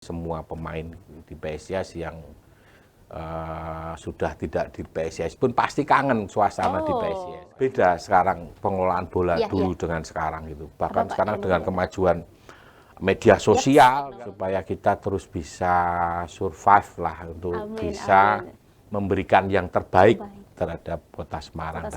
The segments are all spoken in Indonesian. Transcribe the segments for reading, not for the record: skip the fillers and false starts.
semua pemain di PSIS yang sudah tidak di PSIS pun pasti kangen suasana di PSIS. Beda sekarang pengelolaan bola dulu dengan sekarang gitu. Bahkan sekarang dengan kemajuan media sosial supaya kita terus bisa survive lah untuk bisa memberikan yang terbaik terhadap Kota Semarang.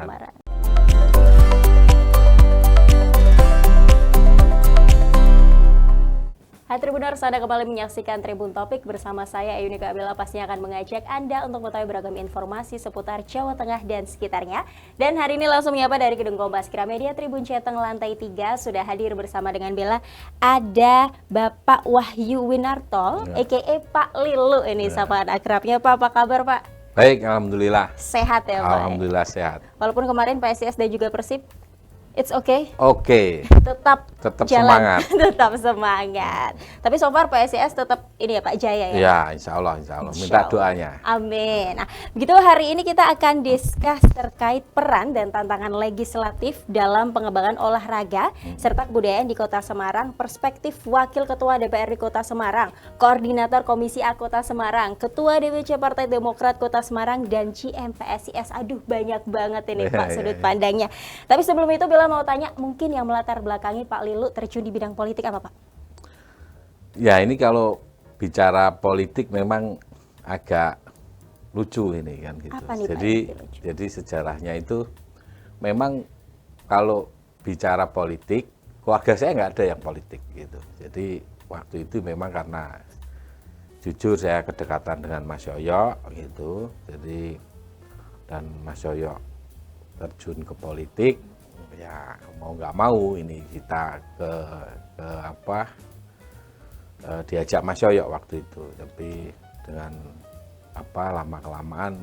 Hai Tribuners, Anda kembali menyaksikan Tribun Topik bersama saya Yunika Abela, pastinya akan mengajak Anda untuk mengetahui beragam informasi seputar Jawa Tengah dan sekitarnya. Dan hari ini langsung menyapa dari Gedung Kompas Gramedia Tribun Jateng lantai 3 sudah hadir bersama dengan Bella. Ada Bapak Wahyu Winarto, a.k.a. Pak Lilu ini sapaan akrabnya. Pak, apa kabar Pak? Baik, Alhamdulillah. Sehat ya Pak? Alhamdulillah sehat. Walaupun kemarin PSIS dan juga Persib, it's okay? Oke. Tetap semangat. Tetap semangat. Tapi so far PSIS tetap ini ya Pak, jaya ya? Ya, insya Allah. Minta doanya. Amin. Nah, begitu hari ini kita akan diskus terkait peran dan tantangan legislatif dalam pengembangan olahraga serta kebudayaan di Kota Semarang, perspektif Wakil Ketua DPRD Kota Semarang, Koordinator Komisi A Kota Semarang, Ketua DPC Partai Demokrat Kota Semarang, dan GM-PSIS. Aduh, banyak banget ini Pak sudut pandangnya. Tapi sebelum itu Bella mau tanya, mungkin yang melatar belakangi Pak Lilu terjun di bidang politik apa Pak? Ya, ini kalau bicara politik memang agak lucu ini kan gitu. Apa nih, Jadi sejarahnya itu memang kalau bicara politik, keluarga saya nggak ada yang politik gitu. Jadi waktu itu memang karena jujur saya kedekatan dengan Mas Yoyo gitu. Jadi dan Mas Yoyo terjun ke politik, ya mau nggak mau ini kita ke diajak Mas Yoyo waktu itu, tapi dengan lama kelamaan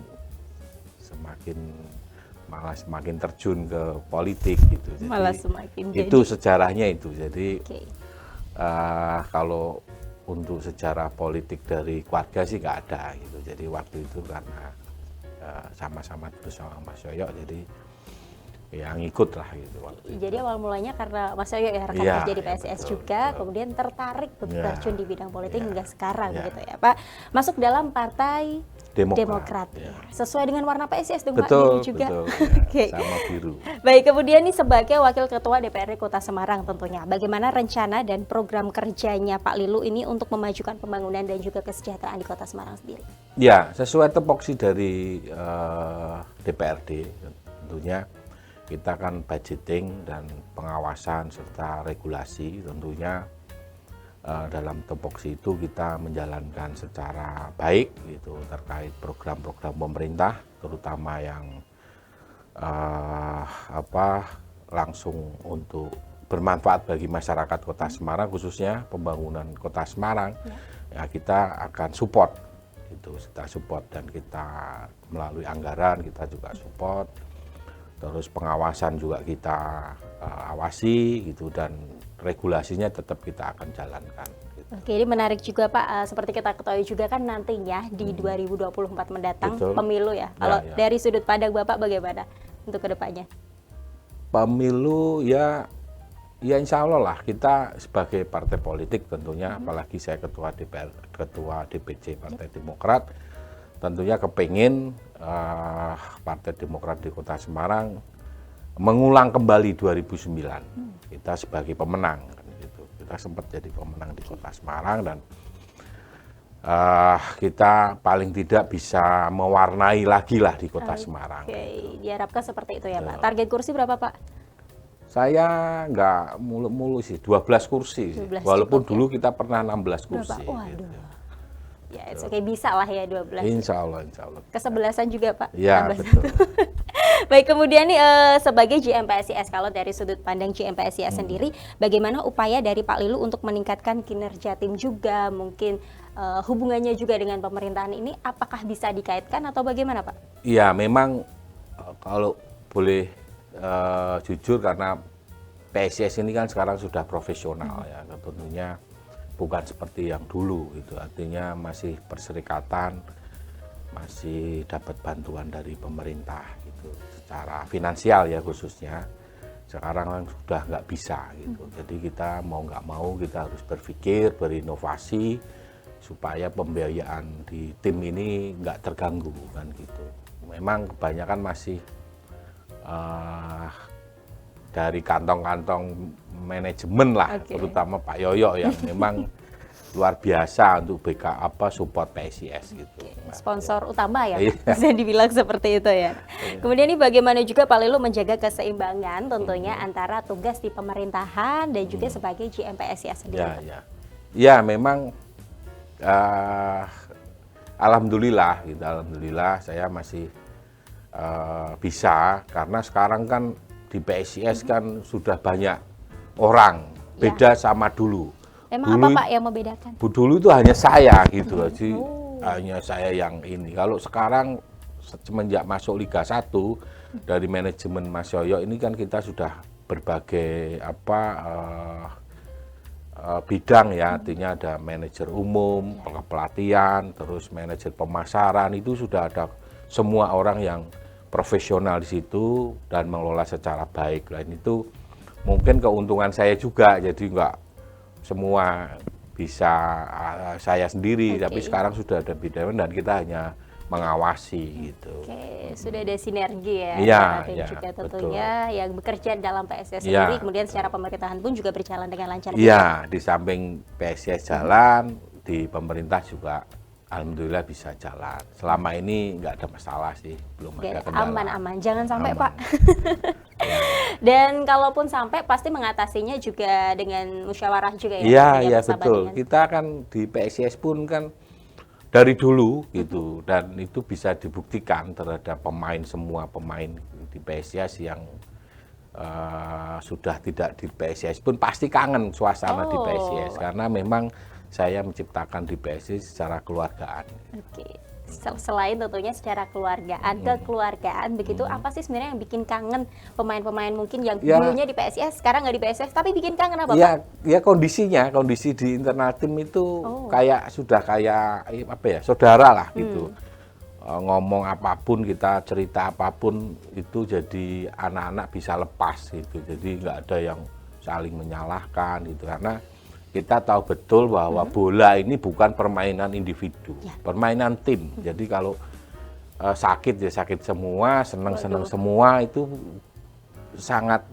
semakin terjun ke politik gitu. Jadi, malah semakin itu sejarahnya itu. Jadi kalau untuk sejarah politik dari keluarga sih nggak ada gitu. Jadi waktu itu karena sama-sama terus sama Mas Yoyo, jadi yang ikut lah gitu. Jadi awal mulanya karena Mas Yoyo ya rekan kerja di PSIS juga, kemudian tertarik untuk terjun di bidang politik hingga sekarang gitu ya Pak. Masuk dalam Partai Demokrat. Ya. Sesuai dengan warna PSIS dong Pak, biru juga. Ya, sama biru. Baik, kemudian nih sebagai Wakil Ketua DPRD Kota Semarang tentunya, bagaimana rencana dan program kerjanya Pak Lilu ini untuk memajukan pembangunan dan juga kesejahteraan di Kota Semarang sendiri? Ya, sesuai tupoksi dari DPRD tentunya. Kita kan budgeting dan pengawasan serta regulasi, tentunya dalam tupoksi itu kita menjalankan secara baik gitu terkait program-program pemerintah, terutama yang langsung untuk bermanfaat bagi masyarakat Kota Semarang, khususnya pembangunan Kota Semarang. Ya, kita akan support gitu, kita support dan kita melalui anggaran kita juga support. Terus pengawasan juga kita awasi gitu, dan regulasinya tetap kita akan jalankan. Gitu. Oke, ini menarik juga Pak, seperti kita ketahui juga kan nantinya di 2024 mendatang pemilu ya. Kalau dari sudut pandang Bapak bagaimana untuk kedepannya? Pemilu ya insya Allah lah, kita sebagai partai politik tentunya, apalagi saya ketua DPC Partai Demokrat, tentunya kepingin Partai Demokrat di Kota Semarang mengulang kembali 2009. Kita sebagai pemenang kan gitu. Kita sempat jadi pemenang di Kota Semarang, dan kita paling tidak bisa mewarnai lagi lah di Kota Semarang. Oke, diharapkan seperti itu ya Pak. Target kursi berapa Pak? Saya nggak mulu-mulu sih, 12 kursi sih. Walaupun dulu kita pernah 16 kursi. Gitu. Ya, oke, bisa lah ya 12. Insya Allah. Kesebelasan juga Pak. Ya, betul. Baik, kemudian nih sebagai GM-PSIS, kalau dari sudut pandang GM-PSIS sendiri, bagaimana upaya dari Pak Lilu untuk meningkatkan kinerja tim juga, mungkin hubungannya juga dengan pemerintahan ini, apakah bisa dikaitkan atau bagaimana Pak? Iya, memang kalau boleh jujur, karena PSIS ini kan sekarang sudah profesional ya, tentunya bukan seperti yang dulu gitu, artinya masih perserikatan, masih dapat bantuan dari pemerintah gitu secara finansial ya khususnya. Sekarang kan sudah nggak bisa gitu, jadi kita mau nggak mau kita harus berpikir, berinovasi supaya pembiayaan di tim ini nggak terganggu kan gitu. Memang kebanyakan masih dari kantong-kantong manajemen lah, terutama Pak Yoyo yang memang luar biasa untuk support PSIS gitu. Sponsor utama ya, Iya. bisa dibilang seperti itu ya. Kemudian ini bagaimana juga Pak Lilu menjaga keseimbangan tentunya antara tugas di pemerintahan dan juga sebagai GM PSIS sendiri. Ya memang alhamdulillah gitu, alhamdulillah saya masih bisa, karena sekarang kan di PSIS kan sudah banyak orang, beda sama dulu. Emang dulu, apa Pak yang membedakan? Dulu itu hanya saya gitu, jadi hanya saya yang ini. Kalau sekarang semenjak masuk Liga 1 dari manajemen Mas Yoyo ini kan kita sudah berbagai bidang ya, artinya ada manajer umum, pelatihan, terus manajer pemasaran, itu sudah ada semua orang yang profesional di situ dan mengelola secara baik. Dan itu mungkin keuntungan saya juga, jadi nggak semua bisa saya sendiri, tapi sekarang sudah ada bidang dan kita hanya mengawasi gitu. Sudah ada sinergi ya, dan juga tentunya yang bekerja dalam PSIS sendiri, kemudian secara pemerintahan pun juga berjalan dengan lancar. Iya, di samping PSIS jalan, di pemerintah juga alhamdulillah bisa jalan. Selama ini nggak ada masalah sih, belum ada kendala. Aman-aman, jangan sampai Pak. Dan kalaupun sampai pasti mengatasinya juga dengan musyawarah juga ya. Iya betul. Kita kan di PSIS pun kan dari dulu gitu, dan itu bisa dibuktikan terhadap semua pemain di PSIS yang sudah tidak di PSIS pun pasti kangen suasana di PSIS, karena memang saya menciptakan di PSIS secara keluargaan. Selain tentunya secara kekeluargaan begitu, apa sih sebenarnya yang bikin kangen pemain-pemain mungkin yang dulunya di PSIS, sekarang nggak di PSIS, tapi bikin kangen apa Pak? Ya kondisi di internal tim itu sudah kayak saudara lah gitu. Ngomong apapun, kita cerita apapun itu jadi anak-anak bisa lepas gitu. Jadi nggak ada yang saling menyalahkan gitu, karena kita tahu betul bahwa bola ini bukan permainan individu, permainan tim. Jadi kalau sakit ya sakit semua, senang-senang semua, itu sangat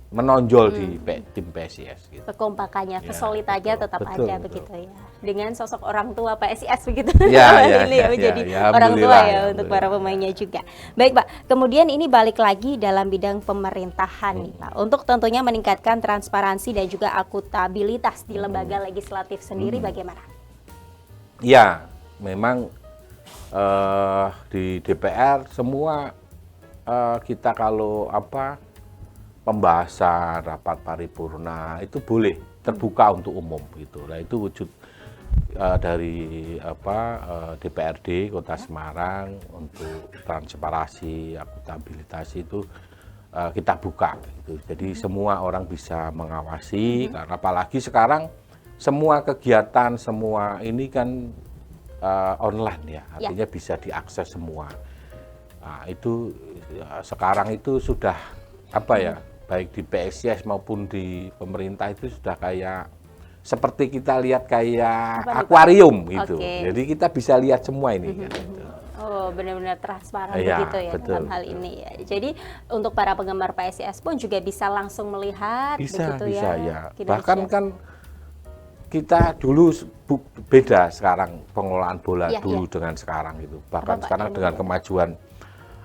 menonjol di tim PSIS gitu. Kekompakannya, kesulitannya tetap ada begitu ya. Dengan sosok orang tua PSIS begitu. Menjadi orang tua ya untuk para pemainnya juga. Baik Pak, kemudian ini balik lagi dalam bidang pemerintahan nih Pak. Untuk tentunya meningkatkan transparansi dan juga akuntabilitas di lembaga legislatif sendiri bagaimana? Ya, memang di DPR semua kita kalau pembahasan rapat paripurna itu boleh terbuka untuk umum gitu. Nah itu wujud dari DPRD Kota Semarang untuk transparansi, akuntabilitas itu kita buka gitu. Jadi semua orang bisa mengawasi, karena apalagi sekarang semua kegiatan semua ini kan online ya, artinya bisa diakses semua. Nah, itu sekarang itu sudah baik di PSIS maupun di pemerintah itu sudah kayak seperti kita lihat kayak akuarium gitu. Jadi kita bisa lihat semua ini. Gitu. Oh, benar-benar transparan begitu ya dalam hal ini ya. Jadi untuk para penggemar PSIS pun juga bisa langsung melihat begitu ya. Bahkan kan kita dulu beda sekarang pengelolaan bola dulu dengan sekarang gitu. Bahkan sekarang dengan kemajuan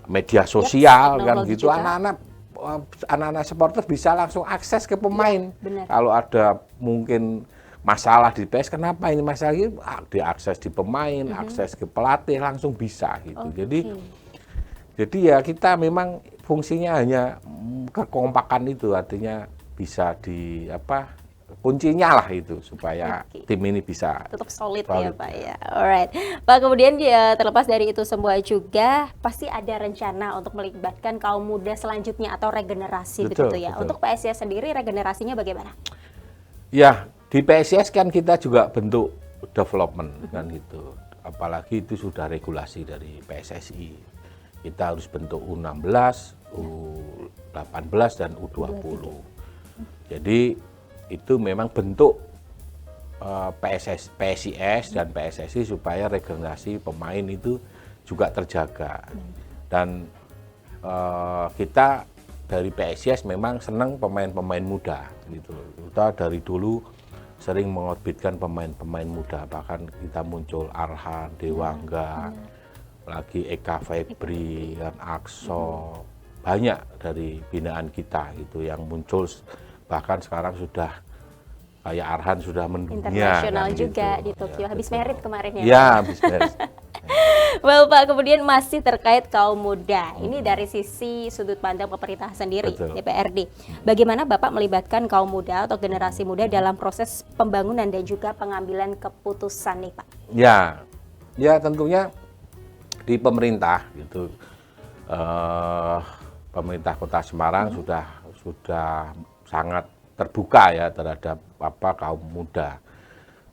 media sosial kan gitu, anak-anak supporter bisa langsung akses ke pemain. Kalau ada mungkin masalah di PS, kenapa ini masalah ini, diakses di pemain, akses ke pelatih langsung bisa gitu. Jadi ya kita memang fungsinya hanya kekompakan itu, artinya bisa kuncinya lah itu supaya tim ini bisa tetap solid ya Pak ya. Alright Pak, kemudian terlepas dari itu semua juga pasti ada rencana untuk melibatkan kaum muda selanjutnya atau regenerasi begitu ya. Untuk PSIS sendiri regenerasinya bagaimana? Ya di PSIS kan kita juga bentuk development kan gitu, apalagi itu sudah regulasi dari PSSI. Kita harus bentuk U16, U18 dan U20. Jadi itu memang bentuk PSIS dan PSSI supaya regenerasi pemain itu juga terjaga. Dan kita dari PSIS memang senang pemain-pemain muda gitu. Kita dari dulu sering mengorbitkan pemain-pemain muda, bahkan kita muncul Arhan, Dewangga, lagi Eka Febri, dan Akso, banyak dari binaan kita gitu yang muncul, bahkan sekarang sudah kayak Arhan sudah mendunia internasional kan, juga gitu. di Tokyo, Ya, habis betul. merit kemarin ya. Ya, habis merit. Well Pak, kemudian masih terkait kaum muda. Ini dari sisi sudut pandang pemerintah sendiri, Betul. DPRD. Bagaimana Bapak melibatkan kaum muda atau generasi muda dalam proses pembangunan dan juga pengambilan keputusan nih Pak? Ya, ya tentunya di pemerintah gitu. Pemerintah Kota Semarang sudah sangat terbuka ya terhadap kaum muda.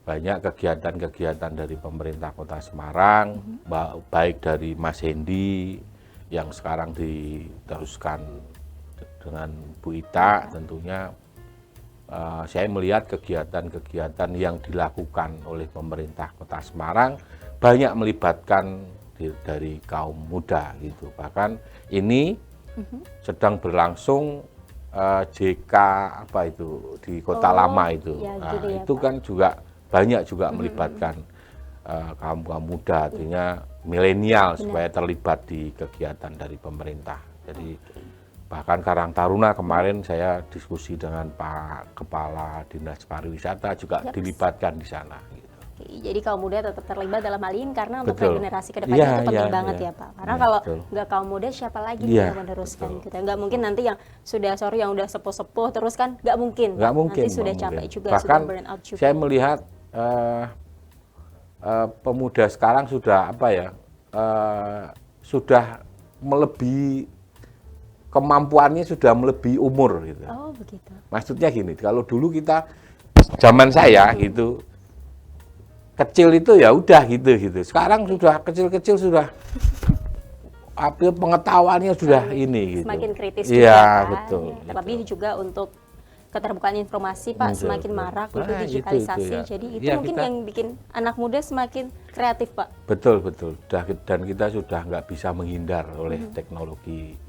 Banyak kegiatan-kegiatan dari pemerintah Kota Semarang, baik dari Mas Hendi yang sekarang diteruskan dengan Bu Ita, tentunya saya melihat kegiatan-kegiatan yang dilakukan oleh pemerintah Kota Semarang banyak melibatkan dari kaum muda gitu. Bahkan ini sedang berlangsung JK di Kota Lama itu. Ya, Nah, gitu ya, itu Pak. kan juga banyak juga melibatkan kaum muda, artinya milenial supaya terlibat di kegiatan dari pemerintah. Jadi bahkan Karang Taruna kemarin saya diskusi dengan Pak Kepala Dinas Pariwisata juga dilibatkan di sana. Gitu. Jadi kaum muda tetap terlibat dalam hal ini karena untuk Betul. regenerasi ke depannya Iya, itu penting iya, banget iya. ya Pak. Karena Iya, kalau betul. nggak kaum muda siapa lagi Iya, yang meneruskan betul. gitu. Nggak mungkin nanti yang sudah yang udah sepuh-sepuh terus kan nggak mungkin. Nggak Pak. mungkin. Nanti sudah nggak capek mungkin. juga, Bahkan sudah burn out juga. saya melihat pemuda sekarang sudah sudah melebihi kemampuannya, sudah melebihi umur gitu. Oh begitu. Maksudnya gini, kalau dulu kita zaman saya gitu kecil itu ya udah gitu. Sekarang sudah kecil-kecil sudah pengetahuannya sudah ini gitu. Semakin kritis juga Iya, kan. betul. Terlebih juga untuk keterbukaan informasi Pak Betul, semakin betul. marak, Nah, itu digitalisasi. itu ya. Jadi itu Iya, mungkin kita- yang bikin anak muda semakin kreatif Pak. Betul. Dan kita sudah nggak bisa menghindar oleh teknologi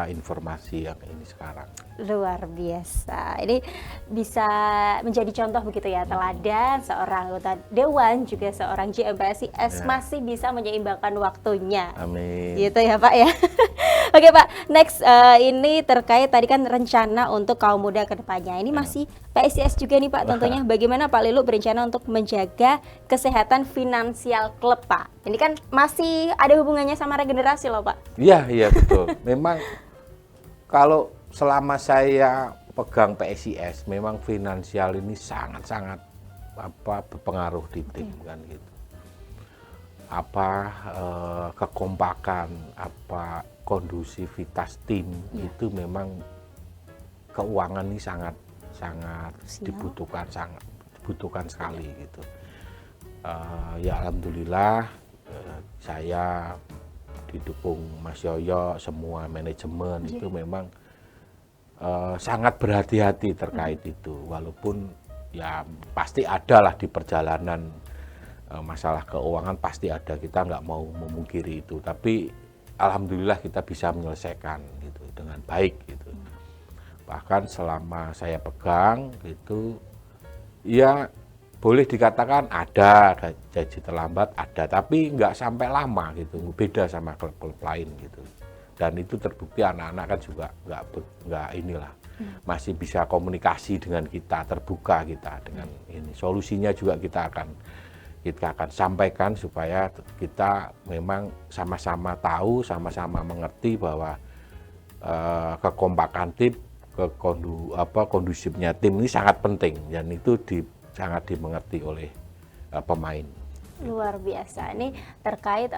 informasi yang ini sekarang. Luar biasa. Ini bisa menjadi contoh begitu ya, teladan seorang anggota dewan juga seorang JMPSIS Ya. masih bisa menyeimbangkan waktunya. Amin. Gitu ya Pak ya. Oke Pak, next ini terkait tadi kan rencana untuk kaum muda ke depannya. Ini masih PSIS juga nih Pak tentunya. Bagaimana Pak Lilu berencana untuk menjaga kesehatan finansial klub Pak? Ini kan masih ada hubungannya sama regenerasi loh Pak. Iya betul. Memang kalau selama saya pegang PSIS, memang finansial ini sangat-sangat berpengaruh di tim kan gitu. Kekompakan, kondusivitas tim itu memang keuangan ini sangat dibutuhkan sekali gitu. Ya alhamdulillah saya didukung Mas Yoyo, semua manajemen itu memang sangat berhati-hati terkait itu, walaupun ya pasti ada lah di perjalanan masalah keuangan pasti ada, kita nggak mau memungkiri itu, tapi alhamdulillah kita bisa menyelesaikan gitu dengan baik gitu. Bahkan selama saya pegang gitu ya boleh dikatakan ada gaji terlambat, ada, tapi nggak sampai lama gitu, beda sama klub-klub lain gitu. Dan itu terbukti anak-anak kan juga nggak inilah, masih bisa komunikasi dengan kita, terbuka kita dengan ini. Solusinya juga kita akan sampaikan supaya kita memang sama-sama tahu, sama-sama mengerti bahwa kekompakan tim, kondusifnya tim ini sangat penting, dan itu sangat dimengerti oleh pemain. Luar biasa. Ini terkait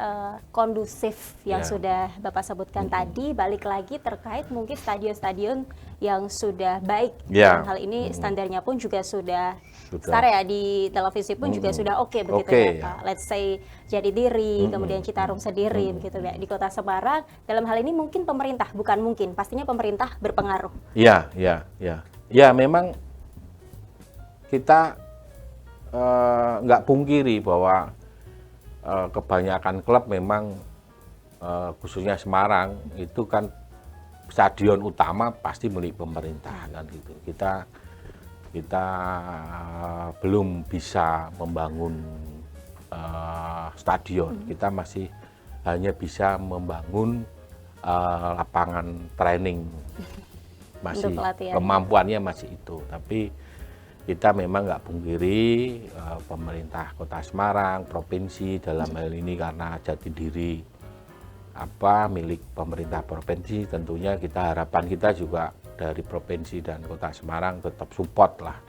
kondusif yang sudah Bapak sebutkan tadi, balik lagi terkait mungkin stadion-stadion yang sudah baik. Dalam hal ini standarnya pun juga sudah setara ya, di televisi pun juga sudah oke begitu ya Pak. Let's say Jatidiri, kemudian Citarum sendiri begitu ya. Di Kota Semarang, dalam hal ini mungkin pemerintah, bukan mungkin, pastinya pemerintah berpengaruh. Ya, memang kita nggak pungkiri bahwa kebanyakan klub memang khususnya Semarang itu kan stadion utama pasti milik pemerintah kan gitu. Kita belum bisa membangun stadion. Kita masih hanya bisa membangun lapangan training, masih Untuk pelatihan. kemampuannya masih itu. Tapi kita memang nggak pungkiri pemerintah Kota Semarang, provinsi dalam hal ini karena jati diri milik pemerintah provinsi, tentunya harapan kita juga dari provinsi dan Kota Semarang tetap support lah.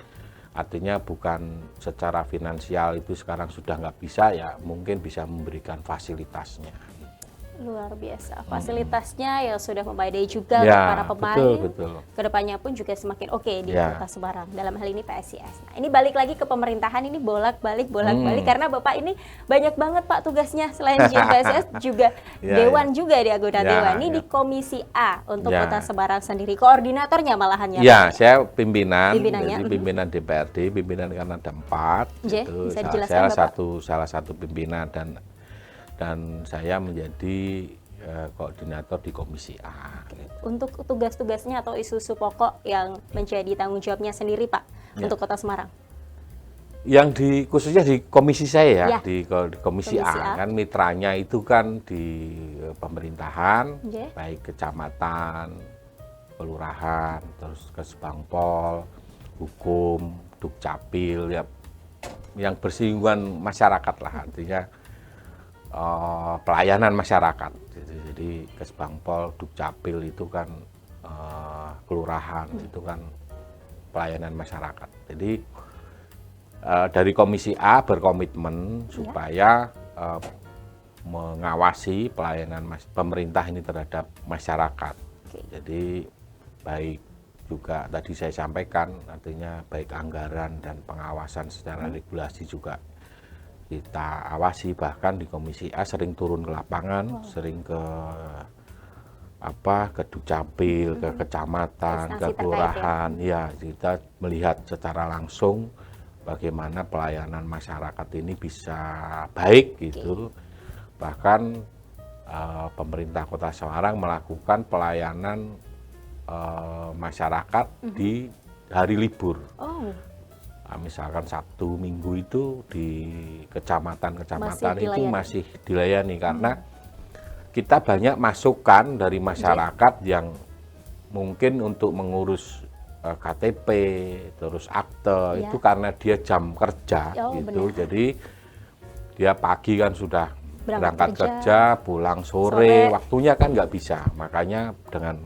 Artinya bukan secara finansial itu sekarang sudah nggak bisa, ya mungkin bisa memberikan fasilitasnya. Luar biasa, fasilitasnya ya sudah memadai juga Ya, untuk para pemain. betul. Kedepannya pun juga semakin oke di Ya. Kota Semarang, dalam hal ini PSIS. Nah, ini balik lagi ke pemerintahan, ini bolak-balik karena Bapak ini banyak banget Pak tugasnya, selain di PSIS juga Ya, Dewan juga di anggota Ya, Dewan. Ini ya. di Komisi A untuk Ya. Kota Semarang sendiri, koordinatornya malahan ya Ya, Pak? saya pimpinan, Pimpinannya, jadi pimpinan DPRD, pimpinan karena ada 4. Oke, Itu bisa saya dijelaskan, Bapak? salah satu pimpinan dan saya menjadi koordinator di Komisi A. Untuk tugas-tugasnya atau isu-isu pokok yang menjadi tanggung jawabnya sendiri Pak Ya. untuk Kota Semarang. Yang khususnya di komisi saya Ya. di komisi Komisi A A. kan mitranya itu kan di pemerintahan, Oke. baik kecamatan, kelurahan, terus Kesbangpol, hukum, Dukcapil, ya yang bersinggungan masyarakat lah, artinya pelayanan masyarakat. Jadi Kesbangpol, Dukcapil itu kan kelurahan, itu kan pelayanan masyarakat. Jadi dari Komisi A berkomitmen supaya mengawasi pelayanan pemerintah ini terhadap masyarakat. Jadi baik juga tadi saya sampaikan, artinya baik anggaran dan pengawasan secara regulasi juga kita awasi. Bahkan di Komisi A sering turun ke lapangan, sering ke Dukcapil, ke kecamatan, Instansi ke terkait kelurahan, ya kita melihat secara langsung bagaimana pelayanan masyarakat ini bisa baik gitu. Bahkan pemerintah Kota Semarang melakukan pelayanan masyarakat di hari libur. Oh, Misalkan Sabtu Minggu itu di kecamatan-kecamatan Masih itu dilayani. masih dilayani karena kita banyak masukan dari masyarakat yang mungkin untuk mengurus KTP, terus akte, Ya. itu karena dia jam kerja Oh, gitu. benar. Jadi dia pagi kan sudah berangkat Berangkat kerja, pulang Sore. sore, waktunya kan nggak bisa. Makanya dengan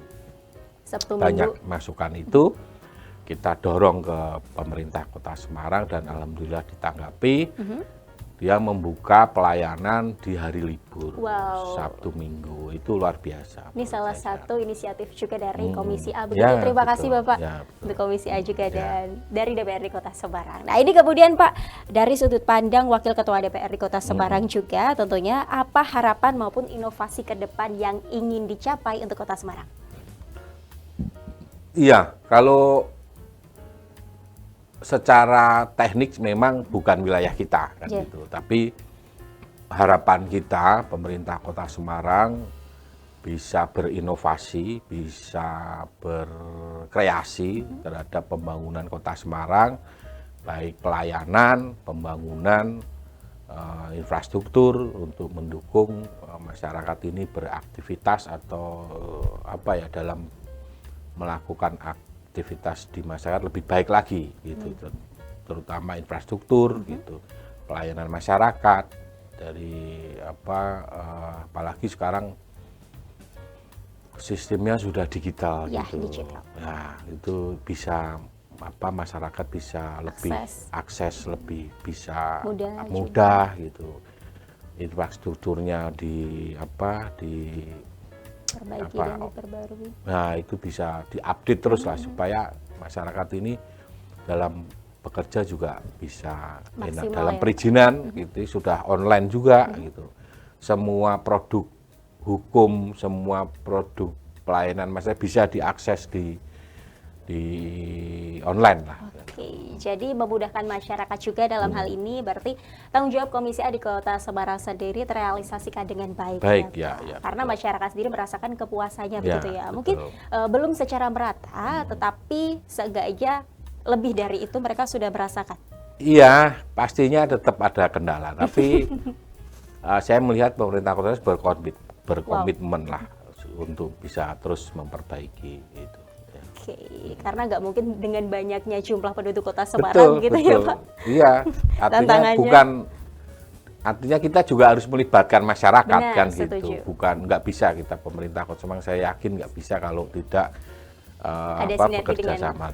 Sabtu banyak Minggu. masukan itu kita dorong ke pemerintah Kota Semarang dan alhamdulillah ditanggapi. Dia membuka pelayanan di hari libur, Wow. Sabtu Minggu, itu luar biasa. Ini menurut salah saya. satu inisiatif juga dari Komisi A. Begitu, Ya, terima betul. kasih Bapak Ya, betul. untuk Komisi A juga Ya. dan dari DPRD Kota Semarang. Nah, ini kemudian Pak, dari sudut pandang Wakil Ketua DPRD Kota Semarang juga tentunya apa harapan maupun inovasi ke depan yang ingin dicapai untuk Kota Semarang? Iya, kalau secara teknik memang bukan wilayah kita kan Ya. gitu. Tapi harapan kita pemerintah Kota Semarang bisa berinovasi, bisa berkreasi terhadap pembangunan Kota Semarang, baik pelayanan, pembangunan infrastruktur untuk mendukung masyarakat ini beraktivitas atau dalam melakukan aktivitas di masyarakat lebih baik lagi gitu, terutama infrastruktur gitu, pelayanan masyarakat dari apalagi sekarang sistemnya sudah digital Ya, gitu. digital. Nah, itu bisa masyarakat bisa lebih akses lebih bisa mudah gitu. Infrastrukturnya Perbaiki dan diperbarui. Nah, itu bisa diupdate terus lah supaya masyarakat ini dalam bekerja juga bisa enak. Maksimal Dalam ya. perizinan gitu sudah online juga gitu. Semua produk hukum, semua produk pelayanan masyarakat bisa diakses di di online lah. Oke, jadi memudahkan masyarakat juga dalam hal ini, berarti tanggung jawab Komisi A di Kota Semarang sendiri terrealisasikan dengan baik. Baik, ya, ya, karena betul. masyarakat sendiri merasakan kepuasannya Ya, begitu ya. Mungkin betul. belum secara merata, tetapi seenggaknya lebih dari itu mereka sudah merasakan. Iya, pastinya tetap ada kendala, tapi saya melihat pemerintah kota berkomitmen lah untuk bisa terus memperbaiki itu. Oke, karena nggak mungkin dengan banyaknya jumlah penduduk Kota Semarang gitu ya Pak. Iya, artinya Tantangannya. artinya kita juga harus melibatkan masyarakat. Benar, kan setuju. gitu. Bukan nggak bisa kita pemerintah Kota Semarang, saya yakin nggak bisa kalau tidak Ada sinergi bekerja dengan sama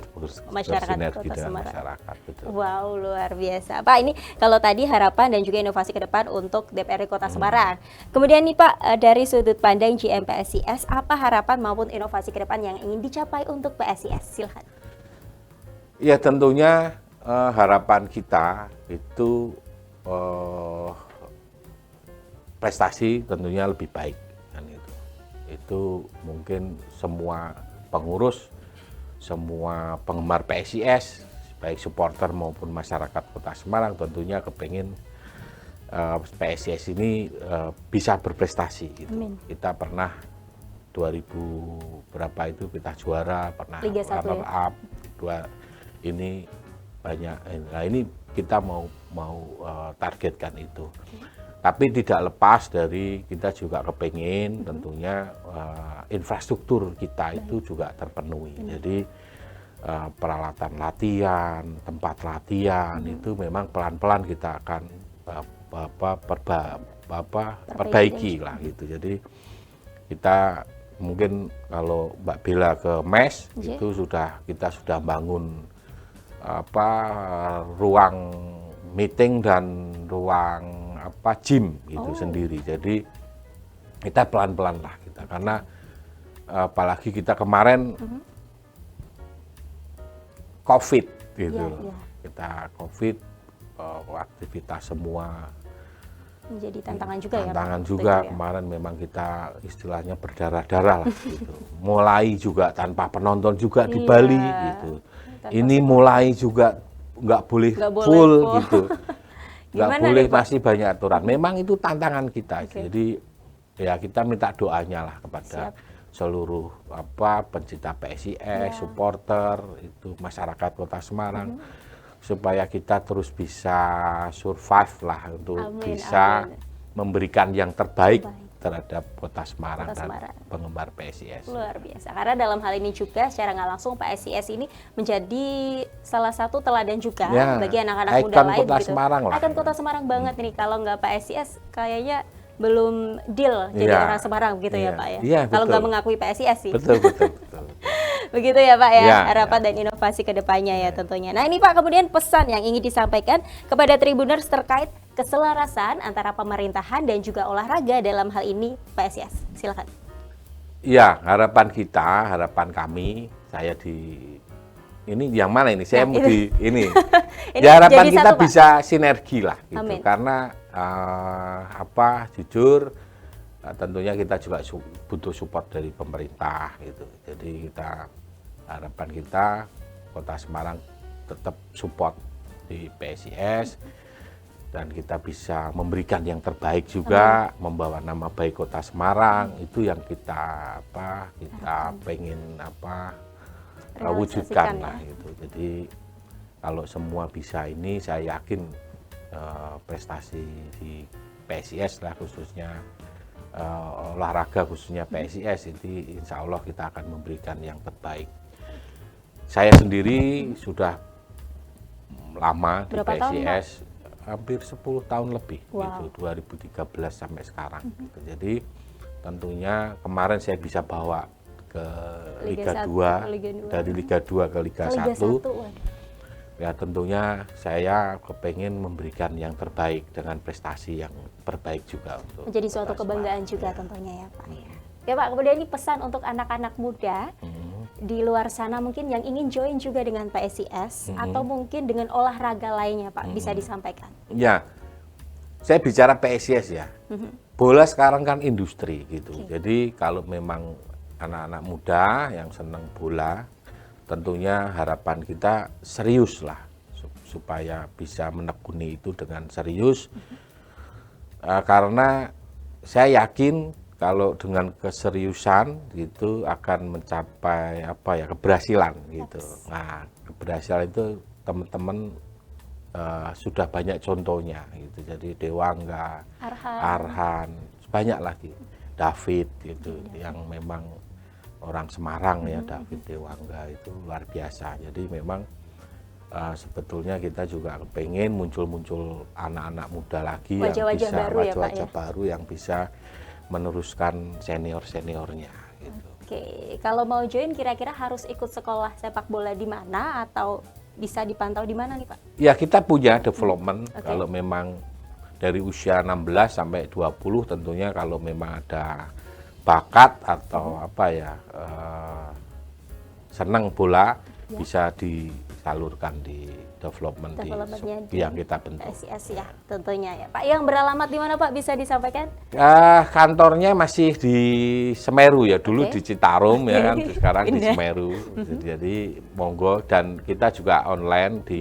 masyarakat bersinergi Kota dengan Semarang. masyarakat. Betul. Wow, luar biasa. Pak, ini kalau tadi harapan dan juga inovasi ke depan untuk DPRD Kota Semarang. Kemudian nih Pak, dari sudut pandang GMPSIS, apa harapan maupun inovasi ke depan yang ingin dicapai untuk PSIS? Silahkan. Ya tentunya harapan kita itu prestasi tentunya lebih baik kan itu. Itu mungkin semua pengurus, semua penggemar PSIS, baik supporter maupun masyarakat Kota Semarang tentunya kepingin PSIS ini bisa berprestasi gitu. Amin. Kita pernah 2000 berapa itu kita juara, pernah Liga 1 runner up, ini banyak. Nah ini kita mau targetkan itu. Tapi tidak lepas dari kita juga kepingin tentunya infrastruktur kita itu juga terpenuhi. Jadi peralatan latihan, tempat latihan itu memang pelan-pelan kita akan perbaiki lah gitu. Jadi kita mungkin kalau Mbak Bella ke MES itu kita sudah bangun ruang meeting dan ruang gym gitu sendiri. Jadi kita pelan-pelan lah kita, karena apalagi kita kemarin COVID gitu. Kita COVID, aktivitas semua Menjadi tantangan juga ya Pak. tantangan juga kemarin memang kita istilahnya berdarah-darah lah gitu. Mulai juga tanpa penonton juga di Bali gitu. Ini mulai juga nggak boleh full gitu. Nggak boleh, masih banyak aturan. Memang itu tantangan kita. Jadi ya kita minta doanya lah kepada seluruh pencinta PSIS, supporter, itu masyarakat Kota Semarang, supaya kita terus bisa survive lah untuk bisa memberikan yang terbaik terhadap Kota Semarang dan penggemar PSIS. Luar biasa. Karena dalam hal ini juga secara nggak langsung PSIS ini menjadi salah satu teladan juga bagi anak-anak muda lain Kota gitu. Semarang lah. Ikon Kota Semarang banget nih. Kalau nggak PSIS kayaknya belum deal jadi orang Semarang gitu ya Pak ya. Kalau nggak mengakui PSIS sih. Betul. Begitu ya Pak ya, harapan dan inovasi ke depannya ya tentunya. Nah ini Pak, kemudian pesan yang ingin disampaikan kepada Tribuners terkait keselarasan antara pemerintahan dan juga olahraga dalam hal ini PSIS. Silakan. Iya, harapan kami, saya ini yang mana ini? Saya mau di ini. Ya harapan kita satu, bisa sinergi lah gitu. Amin. Karena jujur tentunya kita juga butuh support dari pemerintah gitu. Jadi harapan kita Kota Semarang tetap support di PSIS dan kita bisa memberikan yang terbaik juga, membawa nama baik Kota Semarang. Itu yang kita pengen wujudkan lah gitu. Jadi kalau semua bisa ini, saya yakin prestasi di PSIS lah khususnya olahraga khususnya PSIS itu insya Allah kita akan memberikan yang terbaik. Saya sendiri sudah lama di PSIS, hampir 10 tahun lebih gitu, 2013 sampai sekarang gitu. Jadi tentunya kemarin saya bisa bawa ke Liga 2, dari Liga 2 ke Liga 1. Ya tentunya saya kepengen memberikan yang terbaik dengan prestasi yang terbaik juga untuk menjadi suatu kebanggaan juga tentunya ya Pak. Ya Pak, kemudian ini pesan untuk anak-anak muda di luar sana mungkin yang ingin join juga dengan PSIS atau mungkin dengan olahraga lainnya Pak, bisa disampaikan. Ya, saya bicara PSIS ya. Bola sekarang kan industri gitu. Jadi kalau memang anak-anak muda yang senang bola, tentunya harapan kita serius lah supaya bisa menekuni itu dengan serius. Karena saya yakin kalau dengan keseriusan gitu akan mencapai keberhasilan gitu. Nah, keberhasilan itu teman-teman sudah banyak contohnya gitu. Jadi Dewangga, Arhan, banyak lagi, David gitu, yang memang orang Semarang ya, David Dewangga itu luar biasa. Jadi memang sebetulnya kita juga pengen muncul anak-anak muda lagi wajah-wajah baru ya, Pak, wajah baru yang bisa meneruskan seniornya gitu. Oke, kalau mau join kira-kira harus ikut sekolah sepak bola di mana atau bisa dipantau di mana nih, Pak? Ya, kita punya development. Kalau memang dari usia 16 sampai 20 tentunya kalau memang ada bakat atau senang bola bisa disalurkan di development di yang kita bentuk. PSIS ya, tentunya ya, Pak. Yang beralamat di mana, Pak? Bisa disampaikan? Kantornya masih di Semeru ya, dulu di Citarum ya kan, sekarang di Semeru. Jadi monggo, dan kita juga online di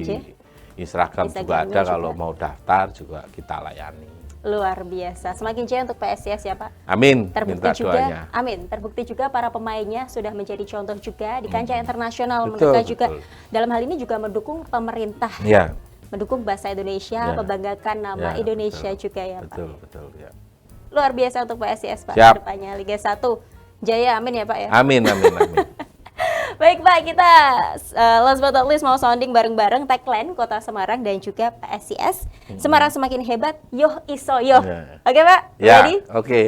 Instagram juga ada, kalau mau daftar juga kita layani. Luar biasa, semakin jaya untuk PSIS ya, Pak. Amin. Terbukti juga, doanya. Amin. Terbukti juga para pemainnya sudah menjadi contoh juga di kancah internasional. Mereka juga dalam hal ini juga mendukung pemerintah, mendukung bahasa Indonesia, membanggakan nama Indonesia juga ya, Pak. Betul. Ya. Luar biasa untuk PSIS, Pak. Kedepannya Liga 1 jaya, amin ya, Pak ya. Amin. Baik, Pak, kita last but not least mau sounding bareng-bareng tagline Kota Semarang dan juga PSIS. Semarang semakin hebat, yoh iso yoh. Oke, Pak? Ready? Oke.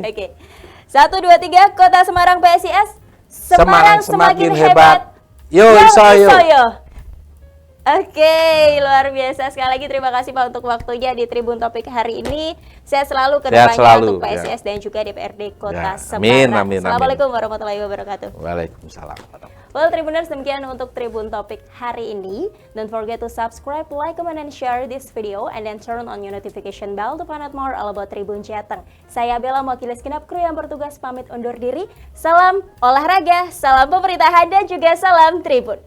1, 2, 3, Kota Semarang PSIS. Semarang semakin hebat, yoh iso yoh. Oke, luar biasa. Sekali lagi terima kasih, Pak, untuk waktunya di Tribun Topik hari ini. Sehat selalu ke depannya untuk PSIS dan juga DPRD Kota Semarang. Amin. Assalamualaikum warahmatullahi wabarakatuh. Waalaikumsalam. Well, Tribuners, demikian untuk Tribun Topik hari ini. Don't forget to subscribe, like, comment, and share this video, and then turn on your notification bell to find out more all about Tribun Jateng. Saya Bella, mewakili segenap kru yang bertugas pamit undur diri. Salam olahraga, salam pemerintahan, dan juga salam Tribun.